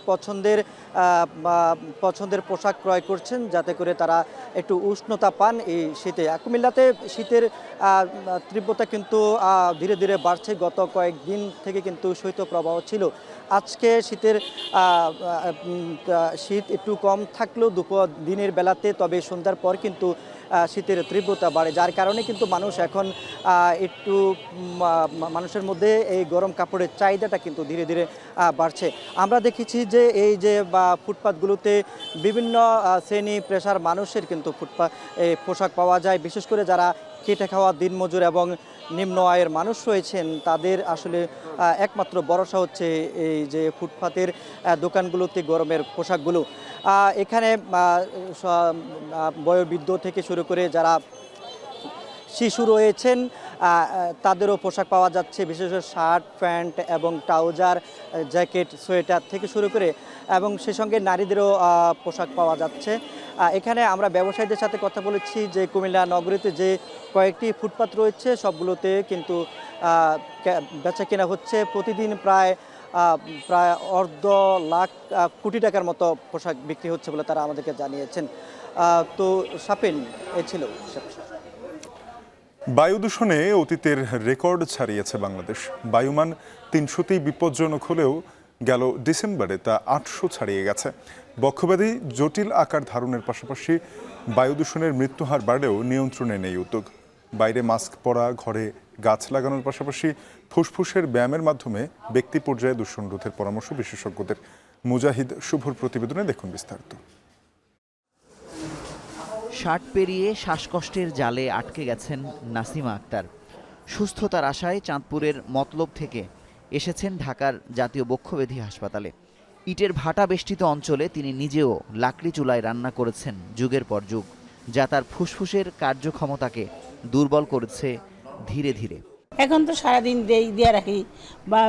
পছন্দের পোশাক ক্রয় করছেন যাতে করে তারা একটু উষ্ণতা পান এই শীতে। কুমিল্লাতে শীতের তীব্রতা কিন্তু ধীরে ধীরে বাড়ছে। গত কয়েকদিন থেকে কিন্তু শৈত্যপ্রবাহ ছিল। আজকে শীত একটু কম থাকলেও দিনের বেলাতে, তবে সন্ধ্যার পর কিন্তু শীতের তীব্রতা বাড়ে, যার কারণে কিন্তু মানুষ এখন একটু মানুষের মধ্যে এই গরম কাপড়ের চাহিদাটা কিন্তু ধীরে ধীরে বাড়ছে। আমরা দেখেছি যে এই যে ফুটপাতগুলোতে বিভিন্ন শ্রেণী পেশার মানুষের কিন্তু পোশাক পাওয়া যায়। বিশেষ করে যারা খেটে খাওয়া দিনমজুর এবং নিম্ন আয়ের মানুষ রয়েছেন তাদের আসলে একমাত্র ভরসা হচ্ছে এই যে ফুটপাতের দোকানগুলোতে গরমের পোশাকগুলো। এখানে বয়োবৃদ্ধ থেকে শুরু করে যারা শিশু রয়েছেন তাদেরও পোশাক পাওয়া যাচ্ছে, বিশেষ করে শার্ট, প্যান্ট এবং ট্রাউজার, জ্যাকেট, সোয়েটার থেকে শুরু করে, এবং সেই সঙ্গে নারীদেরও পোশাক পাওয়া যাচ্ছে। এখানে আমরা ব্যবসায়ীদের সাথে কথা বলেছি যে কুমিল্লা নগরীতে যে কয়েকটি ফুটপাত রয়েছে সবগুলোতে কিন্তু বেচা কেনা হচ্ছে। প্রতিদিন প্রায় 1.5 কোটি টাকার মতো পোশাক বিক্রি হচ্ছে বলে তারা আমাদেরকে জানিয়েছেন। তো শাফিন, এ ছিল। বায়ু দূষণে অতীতের রেকর্ড ছাড়িয়েছে বাংলাদেশ। বায়ুমান 300তেই বিপজ্জনক হলেও গেল ডিসেম্বরে তা 800 ছাড়িয়ে গেছে। বক্ষব্যাধি জটিল আকার ধারণের পাশাপাশি বায়ু দূষণের মৃত্যুহার বাড়লেও নিয়ন্ত্রণে নেই উদ্যোগ। বাইরে মাস্ক পরা, ঘরে গাছ লাগানোর পাশাপাশি ফুসফুসের ব্যায়ামের মাধ্যমে ব্যক্তি পর্যায়ে দূষণ রোধের পরামর্শ বিশেষজ্ঞদের। মুজাহিদ শুভর প্রতিবেদনে দেখুন বিস্তারিত। 60 পেরিয়ে শ্বাসকষ্টের জালে আটকে গেছেন নাসিমা আক্তার। সুস্থতার আশায় চাঁদপুরের মতলব থেকে এসেছেন ঢাকার জাতীয় বক্ষব্যাধি হাসপাতালে। ইটের ভাটা বেষ্টিত অঞ্চলে তিনি নিজেও লাকড়ি চুলায় রান্না করেছেন যুগের পর যুগ, যা তার ফুসফুসের কার্যক্ষমতাকে দুর্বল করেছে ধীরে ধীরে। এখন তো সারাদিন দিয়ে রাখি, বা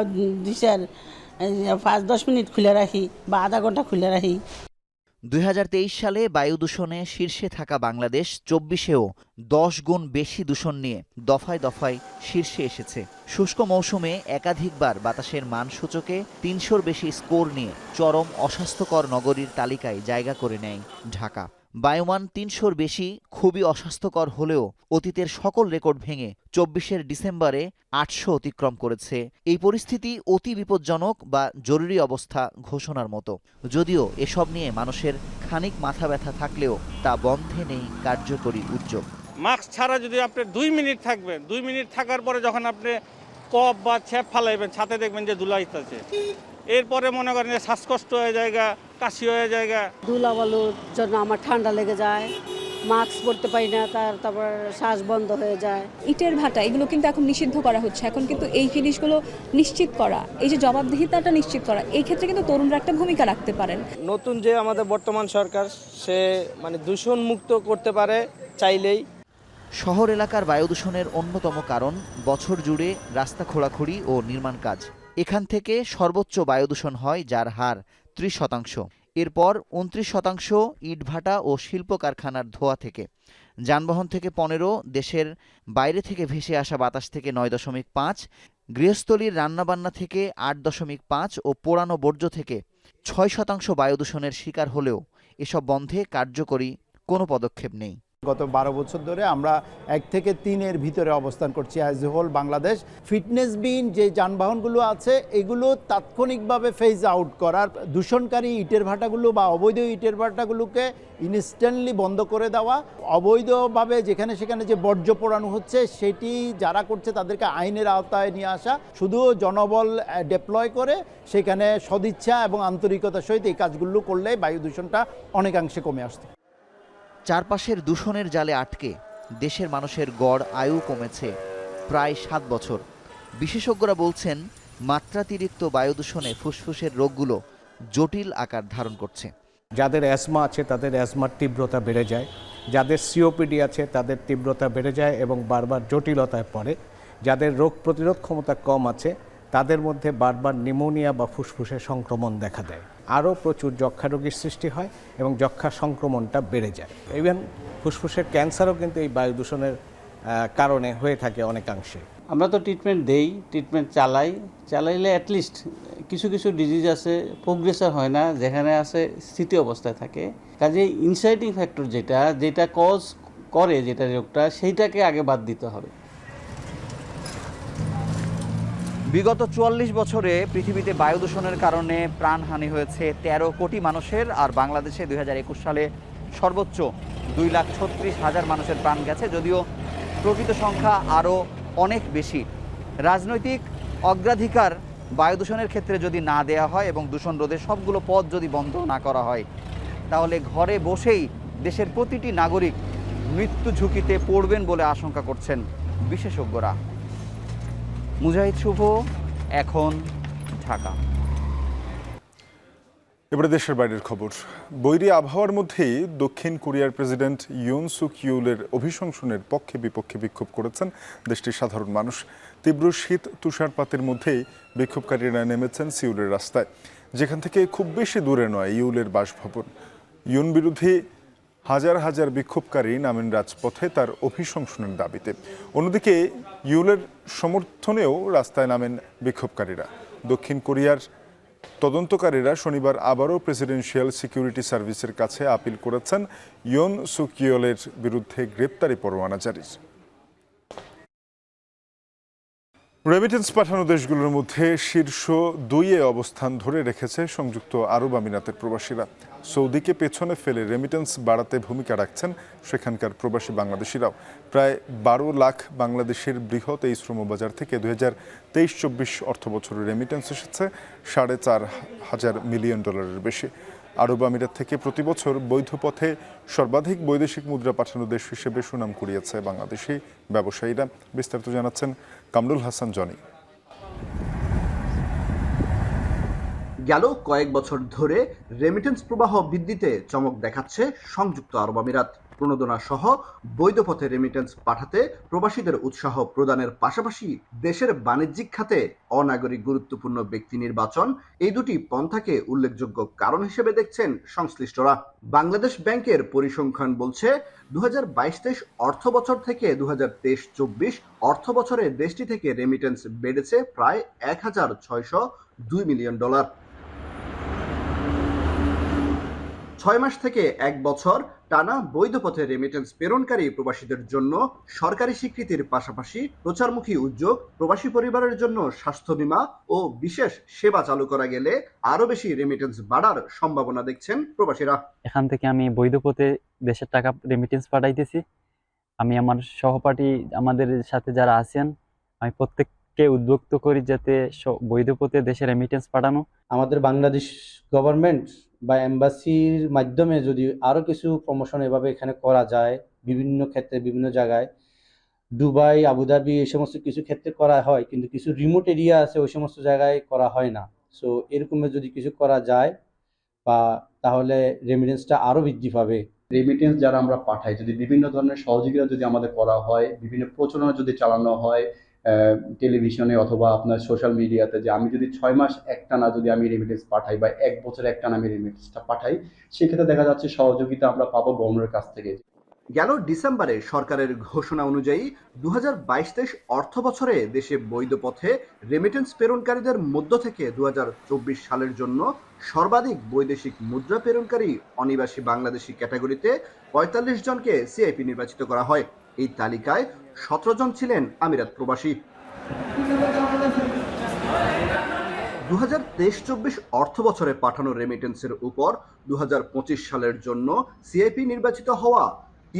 5-10 মিনিট খুলে রাখি, বা আধা ঘন্টা খুলে রাখি। 2023 সালে বায়ু দূষণে শীর্ষে থাকা বাংলাদেশ 24-এও 10 গুণ বেশি দূষণ নিয়ে দফায় দফায় শীর্ষে এসেছে। শুষ্ক মৌসুমে একাধিকবার বাতাসের মান সূচকে 300-র বেশি স্কোর নিয়ে চরম অস্বাস্থ্যকর নগরীর তালিকায় জায়গা করে নেয় ঢাকা। বায়ুমান 300-র বেশি খুবই অস্বাস্থ্যকর হলেও অতীতের সকল রেকর্ড ভেঙে 24-এর ডিসেম্বরে 800 অতিক্রম করেছে। এই পরিস্থিতি অতি বিপজ্জনক বা জরুরি অবস্থা ঘোষণার মতো। যদিও এসব নিয়ে মানুষের খানিক মাথা ব্যথা থাকলেও তা বন্ধে নেই কার্যকরী উদ্যোগ। মাস্ক ছাড়া যদি আপনি 2 মিনিট থাকবেন, 2 মিনিট থাকার পরে যখন আপনি কপ বা ছ্যাপ ফালাইবেন, ছাতে দেখবেন যে ধুলা আসতেছে। এরপরে মনে করেন যে শ্বাসকষ্ট হয়ে জায়গা, কাশি হয়ে জায়গা। ধুলাবালুর জন্য আমার ঠান্ডা লেগে যায়, মাস্ক পরতে পারি না, তারপর শ্বাস বন্ধ হয়ে যায়। ইটের ভাটা এগুলো কিন্তু এখন নিষিদ্ধ করা হচ্ছে। এখন কিন্তু এই জিনিসগুলো নিশ্চিত করা, এই যে জবাবদিহিতাটা নিশ্চিত করা, এই ক্ষেত্রে কিন্তু তরুণরা একটা ভূমিকা রাখতে পারেন। নতুন যে আমাদের বর্তমান সরকার, সে দূষণ মুক্ত করতে পারে চাইলেই। শহর এলাকার বায়ু দূষণের অন্যতম কারণ বছর জুড়ে রাস্তা খোঁড়াখুড়ি ও নির্মাণ কাজ। এখান থেকে সর্বোচ্চ বায়ু দূষণ হয়, যার হার 30%। এরপর 29% ইটভাটা ও শিল্প কারখানার ধোঁয়া থেকে। যানবাহন থেকে 15, দেশের বাইরে থেকে ভেসে আসা বাতাস থেকে 9.5, গৃহস্থলীর রান্নাবান্না থেকে 8.5 ও পোড়ানো বর্জ্য থেকে 6% বায়ু দূষণের শিকার হলেও এসব বন্ধে কার্যকরী কোনো পদক্ষেপ নেই। গত 12 বছর ধরে আমরা 1 থেকে 3-এর ভিতরে অবস্থান করছি অ্যাজ এ হোল বাংলাদেশ। ফিটনেসবিহীন যে যানবাহনগুলো আছে এগুলো তাৎক্ষণিকভাবে ফেজ আউট করার, দূষণকারী ইটের ভাটাগুলো বা অবৈধ ইটের ভাটাগুলোকে ইনস্ট্যান্টলি বন্ধ করে দেওয়া, অবৈধভাবে যেখানে সেখানে যে বর্জ্য পোড়ানো হচ্ছে সেটি যারা করছে তাদেরকে আইনের আওতায় নিয়ে আসা, শুধু জনবল ডেপ্লয় করে সেখানে সদিচ্ছা এবং আন্তরিকতার সহিত এই কাজগুলো করলে বায়ু দূষণটা অনেকাংশে কমে আসত। চারপাশের দূষণের জালে আটকে দেশের মানুষের গড় আয়ু কমেছে প্রায় 7 বছর। বিশেষজ্ঞরা বলছেন, মাত্রাতিরিক্ত বায়ু দূষণে ফুসফুসের রোগগুলো জটিল আকার ধারণ করছে। যাদের অ্যাজমা আছে তাদের অ্যাজমার তীব্রতা বেড়ে যায়, যাদের সিওপিডি আছে তাদের তীব্রতা বেড়ে যায় এবং বারবার জটিলতায় পড়ে। যাদের রোগ প্রতিরোধ ক্ষমতা কম আছে তাদের মধ্যে বারবার নিউমোনিয়া বা ফুসফুসের সংক্রমণ দেখা দেয়। আরও প্রচুর যক্ষ্মা রোগীর সৃষ্টি হয় এবং যক্ষ্মা সংক্রমণটা বেড়ে যায়। ইভেন ফুসফুসের ক্যান্সারও কিন্তু এই বায়ু দূষণের কারণে হয়ে থাকে অনেকাংশে। আমরা তো ট্রিটমেন্ট চালাইলে অ্যাটলিস্ট কিছু কিছু ডিজিজ আছে প্রোগ্রেসার হয় না, যেখানে আছে স্থিতি অবস্থায় থাকে। কাজে ইনসাইটিং ফ্যাক্টর যেটা কজ করে যেটা রোগটা, সেইটাকে আগে বাদ দিতে হবে। বিগত 44 বছরে পৃথিবীতে বায়ু দূষণের কারণে প্রাণহানি হয়েছে 13 কোটি মানুষের, আর বাংলাদেশে 2021 সালে সর্বোচ্চ 2,36,000 মানুষের প্রাণ গেছে, যদিও প্রকৃত সংখ্যা আরও অনেক বেশি। রাজনৈতিক অগ্রাধিকার বায়ু দূষণের ক্ষেত্রে যদি না দেয়া হয় এবং দূষণ রোধের সবগুলো পথ যদি বন্ধ না করা হয়, তাহলে ঘরে বসেই দেশের প্রতিটি নাগরিক মৃত্যু ঝুঁকিতে পড়বেন বলে আশঙ্কা করছেন বিশেষজ্ঞরা। মুজাহিদ শুভ, এখন, ঢাকা। এবারে দেশের বাইরের খবর। বৈরী আবহাওয়ার মধ্যেই দক্ষিণ কোরিয়ার প্রেসিডেন্ট ইউন সুক ইউলের অভিশংসনের পক্ষে বিপক্ষে বিক্ষোভ করেছেন দেশটির সাধারণ মানুষ। তীব্র শীত তুষারপাতের মধ্যেই বিক্ষোভকারীরা নেমেছেন সিউলের রাস্তায়, যেখান থেকে খুব বেশি দূরে নয় ইউলের বাসভবন। ইউন বিরোধী হাজার হাজার বিক্ষোভকারী নামেন রাজপথে তার অভিশংসনের দাবিতে। অন্যদিকে ইউলের সমর্থনেও রাস্তায় নামেন বিক্ষোভকারীরা। দক্ষিণ কোরিয়ার তদন্তকারীরা শনিবার আবারও প্রেসিডেন্সিয়াল সিকিউরিটি সার্ভিসের কাছে আপিল করেছেন ইউন সুক ইউলের বিরুদ্ধে গ্রেপ্তারি পরোয়ানা জারির। রেমিটেন্স পাঠানো দেশগুলোর মধ্যে শীর্ষ 2-এ অবস্থান ধরে রেখেছে সংযুক্ত আরব আমিরাতের প্রবাসীরা। সৌদিকে পেছনে ফেলে রেমিটেন্স বাড়াতে ভূমিকা রাখছেন সেখানকার প্রবাসী বাংলাদেশিরাও। প্রায় 12 লাখ বাংলাদেশের বৃহৎ এই শ্রমবাজার থেকে 2023-24 অর্থবছরের রেমিটেন্স এসেছে $4.5 মিলিয়ন বেশি। আরব আমিরাত থেকে প্রতি বছর বৈধ পথে সর্বাধিক বৈদেশিক মুদ্রা পাঠানো দেশ হিসেবে সুনাম কুড়িয়েছে বাংলাদেশি ব্যবসায়ীরা। বিস্তারিত জানাচ্ছেন কামরুল হাসান জনি। গেল কয়েক বছর ধরে রেমিটেন্স প্রবাহ বৃদ্ধিতে চমক দেখাচ্ছে সংযুক্ত আরব আমিরাত। প্রণোদনা সহ বৈধ পথে রেমিটেন্স পাঠাতে প্রবাসীদের উৎসাহ প্রদানের পাশাপাশি দেশের বাণিজ্যিক খাতে অনাগরিক গুরুত্বপূর্ণ ব্যক্তি নির্বাচন, এই দুটি পন্থাকে উল্লেখযোগ্য কারণ হিসেবে দেখছেন সংশ্লিষ্টরা। বাংলাদেশ ব্যাংকের পরিসংখ্যান বলছে 2022-23 অর্থ বছর থেকে 2023-24 অর্থ বছরে দেশটি থেকে রেমিটেন্স বেড়েছে প্রায় $1,602 মিলিয়ন। 6 মাস থেকে 1 বছর টানা বৈধ পথে রেমিটেন্স প্রেরণকারী প্রবাসীদের জন্য সরকারি স্বীকৃতির পাশাপাশি প্রচারমুখী উদ্যোগ, প্রবাসী পরিবারের জন্য স্বাস্থ্য বীমা ও বিশেষ সেবা চালু করা গেলে আরো বেশি রেমিটেন্স বাড়ার সম্ভাবনা দেখছেন প্রবাসীরা। এখান থেকে আমি বৈধ পথে দেশের টাকা রেমিটেন্স পাঠাইতেছি। আমি আমার সহপাঠী আমাদের সাথে যারা আছেন, আমি প্রত্যেক সবাইকে উদ্বুদ্ধ করি যাতে বৈধ পথে দেশে রেমিটেন্স পাঠানো। আমাদের বাংলাদেশ গভর্নমেন্ট বা এম্বাসির মাধ্যমে যদি আরও কিছু প্রমোশন এভাবে এখানে করা যায়, বিভিন্ন ক্ষেত্রে বিভিন্ন জায়গায়, দুবাই, আবুধাবি এই সমস্ত কিছু ক্ষেত্রে করা হয়, কিন্তু কিছু রিমোট এরিয়া আছে ওই সমস্ত জায়গায় করা হয় না। সো এরকমের যদি কিছু করা যায় বা তাহলে রেমিটেন্সটা আরও বৃদ্ধি পাবে। রেমিটেন্স যারা আমরা পাঠাই, যদি বিভিন্ন ধরনের সহযোগিতা যদি আমাদের করা হয়, বিভিন্ন প্রচারণা যদি চালানো হয় টেলিভিশনে অথবা আপনার সোশ্যাল মিডিয়াতে, যে আমি যদি 6 মাস একটানা যদি আমি রেমিটেন্স পাঠাই বা 1 বছর একটানা আমি রেমিটেন্সটা পাঠাই, সেক্ষেত্রে দেখা যাচ্ছে সহযোগিতা আমরা পাবো গভর্নমেন্টের কাছ থেকে। গেল ডিসেম্বরে সরকারের ঘোষণা অনুযায়ী 2022-23 অর্থ বছরে দেশে বৈধ পথে রেমিটেন্স প্রেরণকারীদের মধ্য থেকে 2024 সালের জন্য সর্বাধিক বৈদেশিক মুদ্রা প্রেরণকারী অনিবাসী বাংলাদেশি ক্যাটাগরিতে 45 জনকে সিআইপি নির্বাচিত করা হয়। এই তালিকায় 17 জন ছিলেন আমিরাত প্রবাসী। 2023-24 অর্থ বছরে পাঠানো রেমিটেন্সের উপর 2025 সালের জন্য সিআইপি নির্বাচিত হওয়া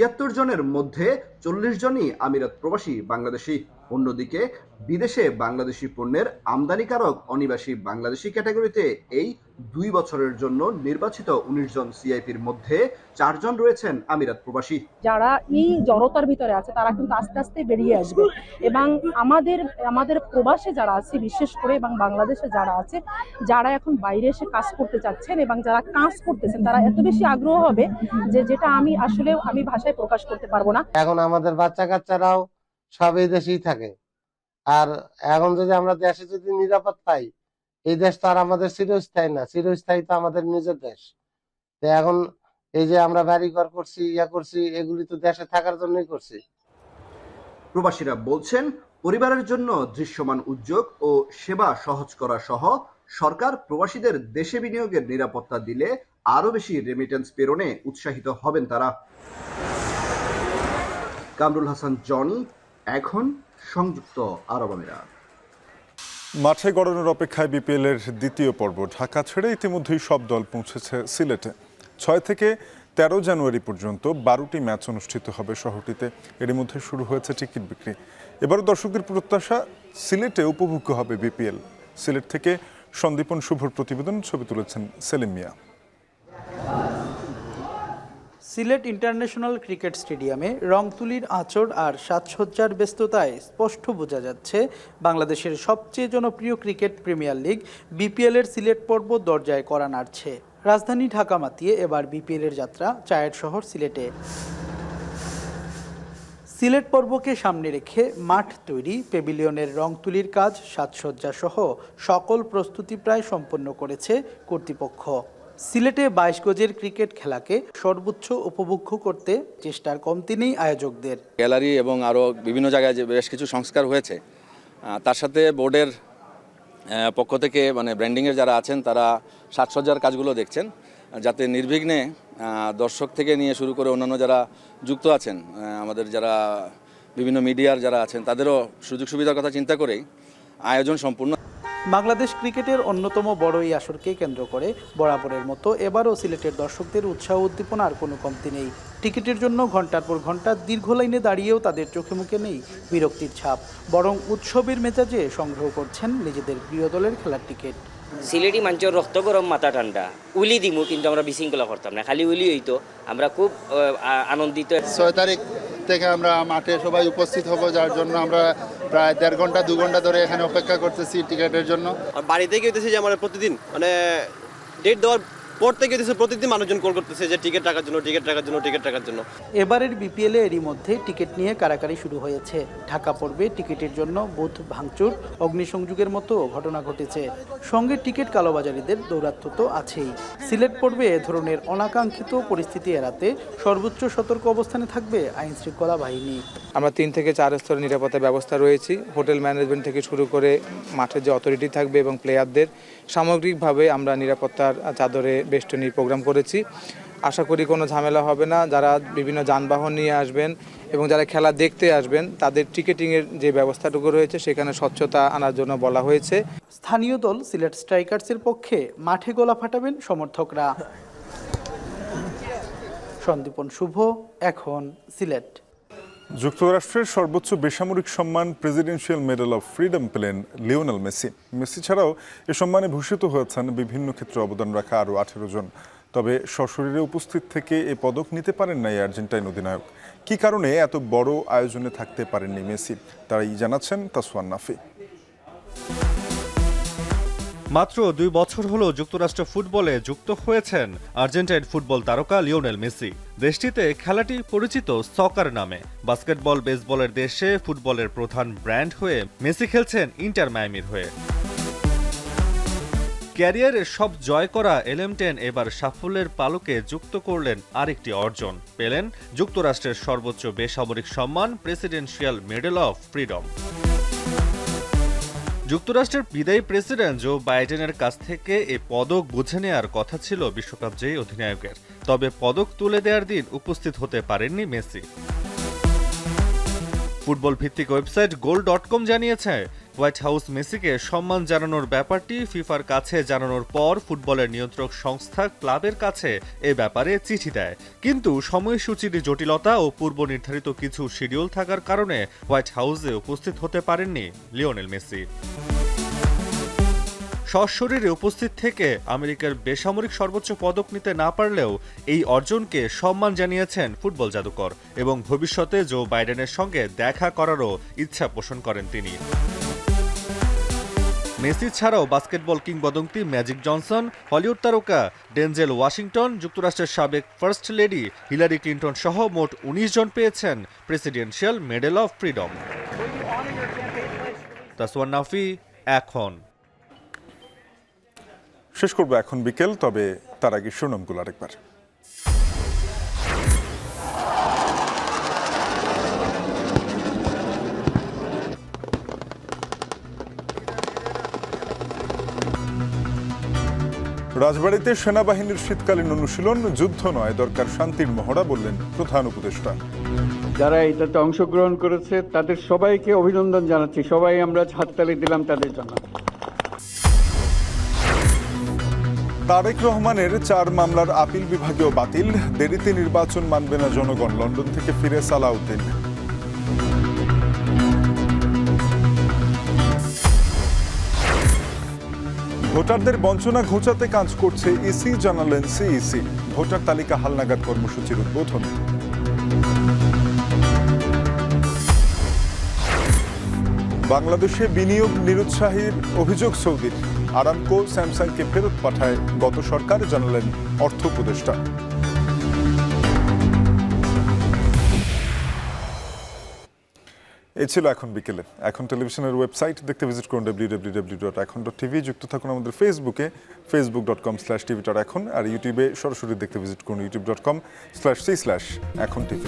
73 জনের মধ্যে 40 জনই আমিরাত প্রবাসী বাংলাদেশি। অন্যদিকে বিদেশে বাংলাদেশি পণ্যের আমদানিকারক অনিবাসী বাংলাদেশি ক্যাটাগরিতে এই 2 বছরের জন্য নির্বাচিত 19 জন সিআইপির মধ্যে 4 জন রয়েছেন আমিরাত প্রবাসী। যারা এই জড়তার ভিতরে আছে তারা কিন্তু আস্তে আস্তে বেরিয়ে আসবে এবং আমাদের প্রবাসে যারা আছে বিশেষ করে এবং বাংলাদেশে যারা আছে, যারা এখন বাইরে এসে কাজ করতে চাচ্ছেন এবং যারা কাজ করতেছেন, তারা এত বেশি আগ্রহ হবে যে যেটা আমি ভাষায় প্রকাশ করতে পারবো না। এখন আমাদের বাচ্চা কাচ্চারাও সব এই দেশেই থাকে, আর এখন যদি আমরা দেশে যদি নিরাপদ পাই, এই দেশ তো আর আমাদের চিরস্থায়ী না, চিরস্থায়ী তো আমাদের নিজের দেশ। তো এখন এই যে আমরা বাড়িঘর করছি, করছি, এগুলি তো দেশে থাকার জন্যই করছি। প্রবাসীরা বলছেন, পরিবারের জন্য দৃশ্যমান উদ্যোগ ও সেবা সহজ করা সহ সরকার প্রবাসীদের দেশে বিনিয়োগের নিরাপত্তা দিলে আরো বেশি রেমিটেন্স প্রেরণে উৎসাহিত হবেন তারা। কামরুল হাসান জনি, এখন সংযুক্ত আরব আমিরাত। মাঠে গড়ানোর অপেক্ষায় বিপিএল এর দ্বিতীয় পর্ব ঢাকা ছেড়ে ইতিমধ্যেই সব দল পৌঁছেছে সিলেটে। 6 থেকে 13 জানুয়ারি পর্যন্ত 12টি ম্যাচ অনুষ্ঠিত হবে শহরটিতে। এর মধ্যে শুরু হয়েছে টিকিট বিক্রি। এবারও দর্শকদের প্রত্যাশা, সিলেটে উপভোগ্য হবে বিপিএল। সিলেট থেকে সন্দীপন শুভর প্রতিবেদন, ছবি তুলেছেন সেলিম মিয়া। সিলেট ইন্টারন্যাশনাল ক্রিকেট স্টেডিয়ামে রংতুলির আঁচড় আর সাজসজ্জার ব্যস্ততায় স্পষ্ট বোঝা যাচ্ছে বাংলাদেশের সবচেয়ে জনপ্রিয় ক্রিকেট প্রিমিয়ার লিগ বিপিএলের সিলেট পর্ব দরজায় কড়া নাড়ছে। রাজধানী ঢাকা মাতিয়ে এবার বিপিএলের যাত্রা চায়ের শহর সিলেটে। সিলেট পর্বকে সামনে রেখে মাঠ তৈরি, প্যাভিলিয়নের রংতুলির কাজ, সাজসজ্জা সহ সকল প্রস্তুতি প্রায় সম্পন্ন করেছে কর্তৃপক্ষ। সিলেটে 22 গজের ক্রিকেট খেলাকে সর্বোচ্চ উপভোগ্য করতে চেষ্টার কমতি নেই আয়োজকদের। গ্যালারি এবং আরও বিভিন্ন জায়গায় যে বেশ কিছু সংস্কার হয়েছে, তার সাথে বোর্ডের পক্ষ থেকে ব্র্যান্ডিংয়ের যারা আছেন তারা সাজসজ্জার কাজগুলো দেখছেন, যাতে নির্বিঘ্নে দর্শক থেকে নিয়ে শুরু করে অন্যান্য যারা যুক্ত আছেন, আমাদের যারা বিভিন্ন মিডিয়ার যারা আছেন, তাদেরও সুযোগ সুবিধার কথা চিন্তা করেই আয়োজন সম্পূর্ণ। বাংলাদেশ ক্রিকেটের অন্যতম বড় এই আসরকে কেন্দ্র করে বরাবরের মতো এবারও সিলেটের দর্শকদের উৎসাহ উদ্দীপনার কোনো কমতি নেই। টিকিটের জন্য ঘন্টার পর ঘন্টা দীর্ঘ লাইনে দাঁড়িয়েও তাদের চোখে মুখে নেই বিরক্তির ছাপ, বরং উৎসবের মেজাজে সংগ্রহ করছেন নিজেদের প্রিয় দলের খেলার টিকিট। সিলেটি মানুষের রক্ত গরম মাথা ঠান্ডা, উলি দিমু কিন্তু আমরা বিশৃঙ্খলা করতাম না, খালি উলি হইতো। আমরা খুব আনন্দিত। 6 তারিখ থেকে আমরা মাঠে সবাই উপস্থিত হব, যার জন্য আমরা প্রায় 1.5 ঘন্টা 2 ঘন্টা ধরে এখানে অপেক্ষা করতেছি টিকিটের জন্য। আর বাড়ি থেকে হইতেছে যে আমরা প্রতিদিন ডেট দেওয়ার পর থেকে প্রতিদিন মানুষজন কল করতেছে যে টিকিট টাকার জন্য, টিকিট টাকার জন্য, টিকিট টাকার জন্য। এবারের বিপিএলে এরই মধ্যে টিকিট নিয়ে কারাকারি শুরু হয়েছে। ঢাকা পর্বে টিকিটের জন্য বুথ ভাঙচুর, অগ্নিসংযোগের মতো ঘটনা ঘটেছে। সঙ্গে টিকিট কালোবাজারিদের দৌরাত্ম্য তো আছেই। সিলেট পর্বে এ ধরনের অনাকাঙ্ক্ষিত পরিস্থিতি এড়াতে সর্বোচ্চ সতর্ক অবস্থানে থাকবে আইন শৃঙ্খলা বাহিনী। আমরা 3 থেকে 4 স্তরের নিরাপত্তা ব্যবস্থা রয়েছি। হোটেল ম্যানেজমেন্ট থেকে শুরু করে মাঠের যে অথরিটি থাকবে এবং প্লেয়ারদের সামগ্রিকভাবে আমরা নিরাপত্তার চাদরে বেষ্টনী প্রোগ্রাম করেছি। আশা করি কোনো ঝামেলা হবে না। যারা বিভিন্ন যানবাহন নিয়ে আসবেন এবং যারা খেলা দেখতে আসবেন তাদের টিকিটিংয়ের যে ব্যবস্থাটুকু রয়েছে সেখানে স্বচ্ছতা আনার জন্য বলা হয়েছে। স্থানীয় দল সিলেট স্ট্রাইকার্সের পক্ষে মাঠে গলা ফাটাবেন সমর্থকরা। সন্দীপন শুভ, এখন সিলেট। যুক্তরাষ্ট্রের সর্বোচ্চ বেসামরিক সম্মান প্রেসিডেন্সিয়াল মেডেল অফ ফ্রিডম পেলেন লিওনেল মেসি। মেসি ছাড়াও এ সম্মানে ভূষিত হয়েছেন বিভিন্ন ক্ষেত্রে অবদান রাখা আরও 18 জন। তবে সশরীরে উপস্থিত থেকে এ পদক নিতে পারেন নাই আর্জেন্টাইন অধিনায়ক। কী কারণে এত বড় আয়োজনে থাকতে পারেননি মেসি, তারাই জানাচ্ছেন তাসওয়ান নাফি। মাত্র 2 বছর হলো যুক্তরাষ্ট্র ফুটবলে যুক্ত হয়েছেন আর্জেন্টাইন ফুটবল তারকা লিওনেল মেসি। দেশটিতে খেলাটি পরিচিত সকার নামে। বাস্কেটবল, বেসবলের দেশে ফুটবলের প্রধান ব্র্যান্ড হয়ে মেসি খেলছেন ইন্টার মায়ামির হয়ে। ক্যারিয়ারের সব জয় করা LM10 এবার সাফল্যের পালকে যুক্ত করলেন আরেকটি অর্জন, পেলেন যুক্তরাষ্ট্রের সর্বোচ্চ বেসামরিক সম্মান প্রেসিডেন্সিয়াল মেডেল অফ ফ্রিডম। যুক্তরাষ্ট্রের বিদায়ী প্রেসিডেন্ট জো বাইডেনের কাছ থেকে এ পদক বুঝে নেওয়ার কথা ছিল বিশ্বকাপ জয়ী অধিনায়কের। তবে পদক তুলে দেওয়ার দিন উপস্থিত হতে পারেননি মেসি। ফুটবল ভিত্তিক ওয়েবসাইট goal.com জানিয়েছে, হোয়াইট হাউস মেসিকে সম্মান জানানোর ব্যাপারটি ফিফার কাছে জানানোর পর ফুটবলের নিয়ন্ত্রক সংস্থা ক্লাবের কাছে এ ব্যাপারে চিঠি দেয়। কিন্তু সময়সূচির জটিলতা ও পূর্ব নির্ধারিত কিছু শিডিউল থাকার কারণে হোয়াইট হাউসে উপস্থিত হতে পারেননি লিওনেল মেসি। সশরীরে উপস্থিত থেকে আমেরিকার বেসামরিক সর্বোচ্চ পদক নিতে না পারলেও এই অর্জনকে সম্মান জানিয়েছেন ফুটবল জাদুকর এবং ভবিষ্যতে জো বাইডেনের সঙ্গে দেখা করারও ইচ্ছা পোষণ করেন তিনি। মেসি ছাড়াও বাস্কেটবল কিংবদন্তি ম্যাজিক জনসন, হলিউড তারকা ডেনজেল ওয়াশিংটন, যুক্তরাষ্ট্রের সাবেক ফার্স্ট লেডি হিলারি ক্লিন্টন সহ মোট 19 জন পেয়েছেন presidential medal of freedom. তাসওয়ান Nafi, এখন। শেষ করবো এখন বিকেল, তবে তার আগে শিরোনামগুলো আরেকবার। রাজবাড়ীতে সেনাবাহিনীর শীতকালীন অনুশীলন, যুদ্ধ নয়, দরকার শান্তির মহড়া, বললেন প্রধান উপদেষ্টা। যারা এটাতে অংশগ্রহণ করেছে তাদের সবাইকে অভিনন্দন জানাচ্ছি, সবাই আমরা হাততালি দিলাম তাদের জন্য। তারেক রহমানের 4 মামলার আপিল বিভাগীয় বাতিল, দেরিতে নির্বাচন মানবে না জনগণ, লন্ডন থেকে ফিরে সালাউদ্দিন। ভোটারদের বঞ্চনা ঘোচাতে কাজ করছে ইসি, জানালেন সিইসি। ভোটার তালিকা হালনাগাদ কর্মসূচির উদ্বোধন। বাংলাদেশে বিনিয়োগ নিরুৎসাহীর অভিযোগ সৌদির। আরামকো স্যামসাংকে ফেরত পাঠায় গত সরকার, জানালেন অর্থ উপদেষ্টা। এই ছিল এখন বিকেলে। এখন টেলিভিশনের ওয়েবসাইট দেখতে ভিজিট করুন www.এখন.tv। যুক্ত থাকুন আমাদের ফেসবুকে facebook.com/tv.এখন, আর ইউটিউবে সরাসরি দেখতে ভিজিট করুন youtube.com/c/এখন TV।